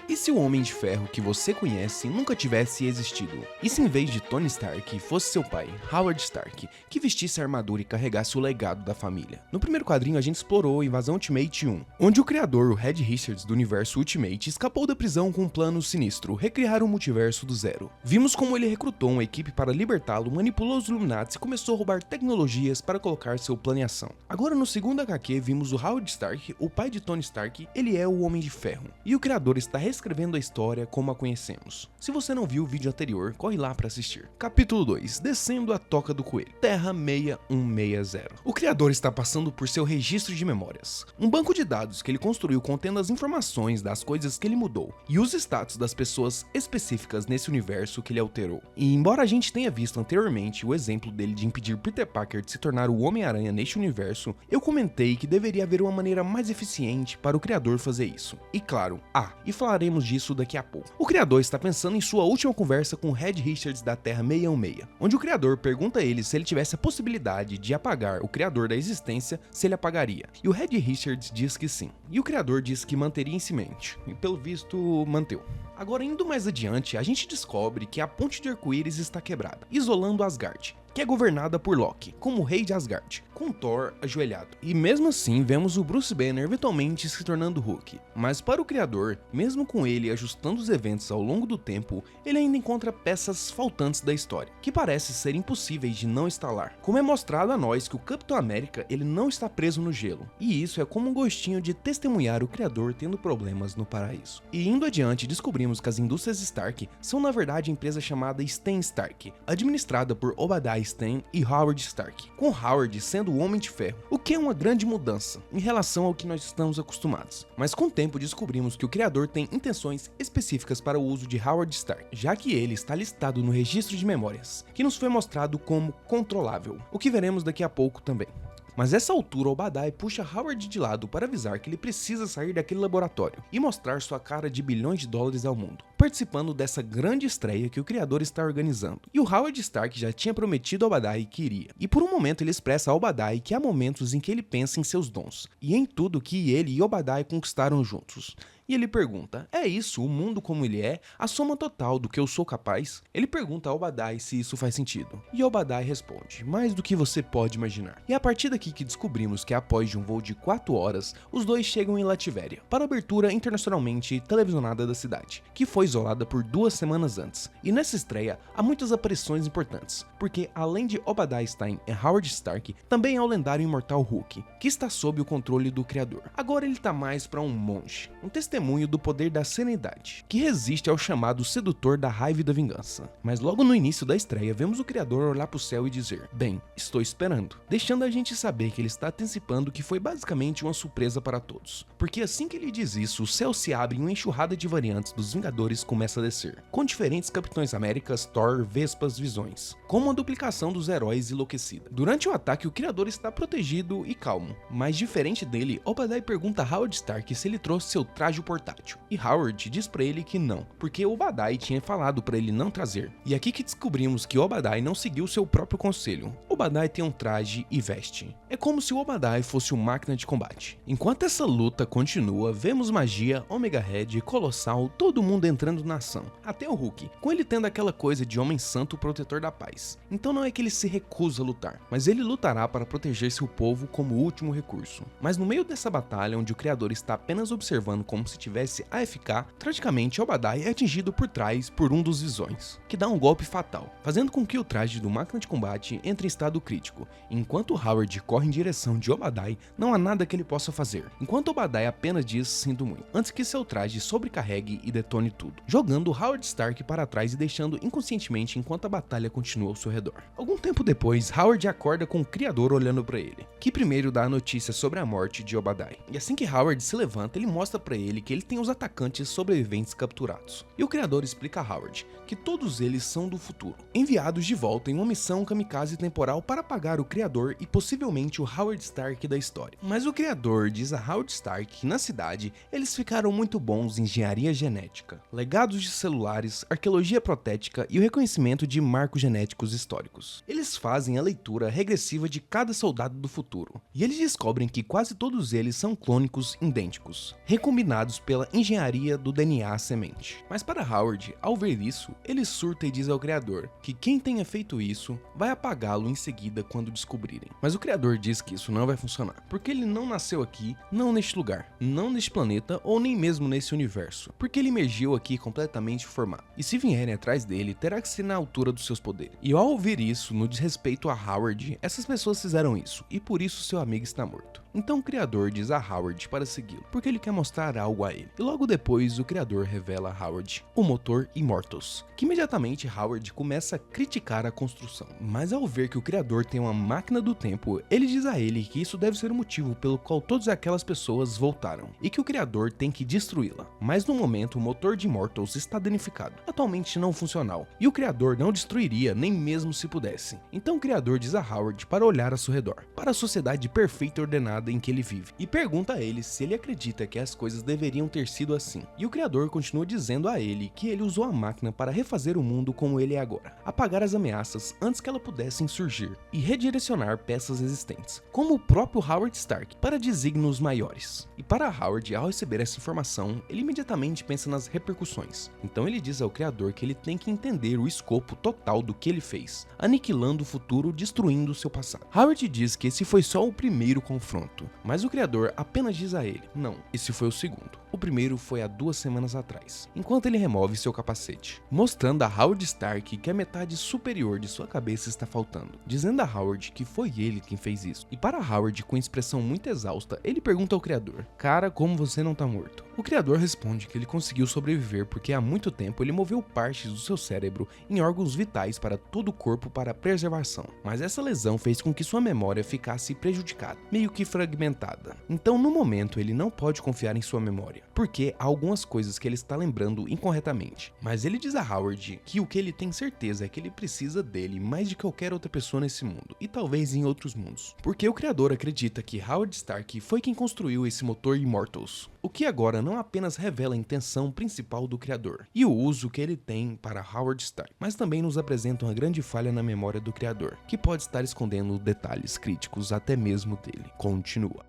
E se o Homem de Ferro que você conhece nunca tivesse existido? E se em vez de Tony Stark fosse seu pai, Howard Stark, que vestisse a armadura e carregasse o legado da família? No primeiro quadrinho a gente explorou a Invasão Ultimate 1, onde o criador, o Reed Richards do universo Ultimate, escapou da prisão com um plano sinistro, recriar o multiverso do zero. Vimos como ele recrutou uma equipe para libertá-lo, manipulou os Illuminati e começou a roubar tecnologias para colocar seu plano em ação. Agora no segundo HQ vimos o Howard Stark, o pai de Tony Stark, ele é o Homem de Ferro, e o criador está reescrevendo a história como a conhecemos. Se você não viu o vídeo anterior, corre lá para assistir. Capítulo 2, Descendo a Toca do Coelho, Terra 6160. O criador está passando por seu registro de memórias, um banco de dados que ele construiu contendo as informações das coisas que ele mudou, e os status das pessoas específicas nesse universo que ele alterou. E embora a gente tenha visto anteriormente o exemplo dele de impedir Peter Parker de se tornar o Homem-Aranha neste universo, eu comentei que deveria haver uma maneira mais eficiente para o criador fazer isso. E claro, e falaremos disso daqui a pouco. O criador está pensando em sua última conversa com o Reed Richards da Terra 616, onde o criador pergunta a ele se ele tivesse a possibilidade de apagar o criador da existência, se ele apagaria. E o Reed Richards diz que sim. E o criador diz que manteria isso em mente. E pelo visto, manteu. Agora, indo mais adiante, a gente descobre que a Ponte de Arco-Íris está quebrada, isolando Asgard, que é governada por Loki, como rei de Asgard, com Thor ajoelhado. E mesmo assim, vemos o Bruce Banner eventualmente se tornando Hulk. Mas para o criador, mesmo com ele ajustando os eventos ao longo do tempo, ele ainda encontra peças faltantes da história, que parecem ser impossíveis de não instalar. Como é mostrado a nós que o Capitão América ele não está preso no gelo, e isso é como um gostinho de testemunhar o criador tendo problemas no paraíso. E indo adiante, descobrimos que as indústrias Stark são na verdade a empresa chamada Stan Stark, administrada por Obadiah Stane e Howard Stark, com Howard sendo o Homem de Ferro, o que é uma grande mudança em relação ao que nós estamos acostumados. Mas com o tempo descobrimos que o criador tem intenções específicas para o uso de Howard Stark, já que ele está listado no registro de memórias, que nos foi mostrado como controlável, o que veremos daqui a pouco também. Mas essa altura Obadiah puxa Howard de lado para avisar que ele precisa sair daquele laboratório e mostrar sua cara de bilhões de dólares ao mundo, participando dessa grande estreia que o criador está organizando. E o Howard Stark já tinha prometido a Obadiah que iria, e por um momento ele expressa a Obadiah que há momentos em que ele pensa em seus dons, e em tudo que ele e Obadiah conquistaram juntos. E ele pergunta, é isso, o mundo como ele é, a soma total do que eu sou capaz? Ele pergunta a Obadiah se isso faz sentido. E Obadiah responde, mais do que você pode imaginar. E é a partir daqui que descobrimos que após de um voo de 4 horas, os dois chegam em Lativéria, para a abertura internacionalmente televisionada da cidade, que foi isolada por 2 semanas antes. E nessa estreia, há muitas aparições importantes, porque além de Obadiah Stane e Howard Stark, também há o lendário imortal Hulk, que está sob o controle do criador. Agora ele tá mais para um monge, um testemunho do poder da serenidade, que resiste ao chamado sedutor da raiva e da vingança. Mas logo no início da estreia, vemos o criador olhar pro céu e dizer, bem, estou esperando, deixando a gente saber que ele está antecipando que foi basicamente uma surpresa para todos. Porque assim que ele diz isso, o céu se abre e uma enxurrada de variantes dos Vingadores começa a descer, com diferentes Capitões Américas, Thor, Vespas, Visões, como uma duplicação dos heróis enlouquecida. Durante o ataque, o criador está protegido e calmo, mas diferente dele, Obadiah pergunta a Howard Stark se ele trouxe seu traje portátil, e Howard diz pra ele que não, porque Obadiah tinha falado pra ele não trazer. E aqui que descobrimos que Obadiah não seguiu seu próprio conselho. Obadiah tem um traje e veste. É como se o Obadiah fosse uma máquina de combate. Enquanto essa luta continua, vemos magia, Omega Red, Colossal, todo mundo entrando na ação, até o Hulk, com ele tendo aquela coisa de homem santo protetor da paz. Então não é que ele se recusa a lutar, mas ele lutará para proteger seu povo como último recurso. Mas no meio dessa batalha, onde o criador está apenas observando como se tivesse AFK, tragicamente Obadiah é atingido por trás por um dos Visões, que dá um golpe fatal, fazendo com que o traje do máquina de combate entre em estado crítico. Enquanto Howard corre em direção de Obadiah, não há nada que ele possa fazer, enquanto Obadiah apenas diz sinto muito, antes que seu traje sobrecarregue e detone tudo, jogando Howard Stark para trás e deixando inconscientemente enquanto a batalha continua ao seu redor. Algum tempo depois, Howard acorda com o criador olhando para ele, que primeiro dá a notícia sobre a morte de Obadiah. E assim que Howard se levanta, ele mostra para ele que ele tem os atacantes sobreviventes capturados. E o criador explica a Howard que todos eles são do futuro, enviados de volta em uma missão kamikaze temporal central para pagar o criador e possivelmente o Howard Stark da história. Mas o criador diz a Howard Stark que na cidade eles ficaram muito bons em engenharia genética, legados de celulares, arqueologia protética e o reconhecimento de marcos genéticos históricos. Eles fazem a leitura regressiva de cada soldado do futuro, e eles descobrem que quase todos eles são clônicos idênticos, recombinados pela engenharia do DNA semente. Mas para Howard, ao ver isso, ele surta e diz ao criador que quem tenha feito isso vai apagá-lo em seguida quando descobrirem. Mas o criador diz que isso não vai funcionar, porque ele não nasceu aqui, não neste lugar, não neste planeta ou nem mesmo nesse universo, porque ele emergiu aqui completamente formado. E se vierem atrás dele, terá que ser na altura dos seus poderes. E ao ouvir isso, no desrespeito a Howard, essas pessoas fizeram isso, e por isso seu amigo está morto. Então o criador diz a Howard para segui-lo, porque ele quer mostrar algo a ele. E logo depois o criador revela a Howard o motor Immortus, que imediatamente Howard começa a criticar a construção. Mas ao ver que o criador tem uma máquina do tempo, ele diz a ele que isso deve ser o motivo pelo qual todas aquelas pessoas voltaram, e que o criador tem que destruí-la. Mas no momento o motor de Immortus está danificado, atualmente não funcional, e o criador não destruiria nem mesmo se pudesse. Então o criador diz a Howard para olhar ao seu redor, para a sociedade perfeita e ordenada em que ele vive, e pergunta a ele se ele acredita que as coisas deveriam ter sido assim. E o criador continua dizendo a ele que ele usou a máquina para refazer o mundo como ele é agora, apagar as ameaças antes que elas pudessem surgir, e redirecionar peças existentes, como o próprio Howard Stark, para desígnios maiores. E para Howard, ao receber essa informação, ele imediatamente pensa nas repercussões. Então ele diz ao criador que ele tem que entender o escopo total do que ele fez, aniquilando o futuro, destruindo o seu passado. Howard diz que esse foi só o primeiro confronto, mas o criador apenas diz a ele, não, esse foi o segundo. O primeiro foi há 2 semanas atrás, enquanto ele remove seu capacete, mostrando a Howard Stark que a metade superior de sua cabeça está faltando, dizendo a Howard que foi ele quem fez isso. E para Howard, com expressão muito exausta, ele pergunta ao criador, cara, como você não tá morto? O criador responde que ele conseguiu sobreviver porque há muito tempo ele moveu partes do seu cérebro em órgãos vitais para todo o corpo para preservação, mas essa lesão fez com que sua memória ficasse prejudicada, meio que fragmentada. Então no momento ele não pode confiar em sua memória, porque há algumas coisas que ele está lembrando incorretamente. Mas ele diz a Howard que o que ele tem certeza é que ele precisa dele mais de qualquer outra pessoa nesse mundo, e talvez em outros mundos, porque o criador acredita que Howard Stark foi quem construiu esse motor Immortus, o que agora não apenas revela a intenção principal do criador e o uso que ele tem para Howard Stark, mas também nos apresenta uma grande falha na memória do criador, que pode estar escondendo detalhes críticos até mesmo dele. Continua.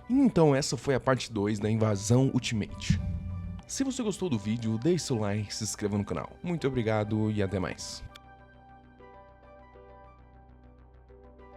Então essa foi a parte 2 da Invasão Ultimate. Se você gostou do vídeo, deixe seu like e se inscreva no canal. Muito obrigado e até mais.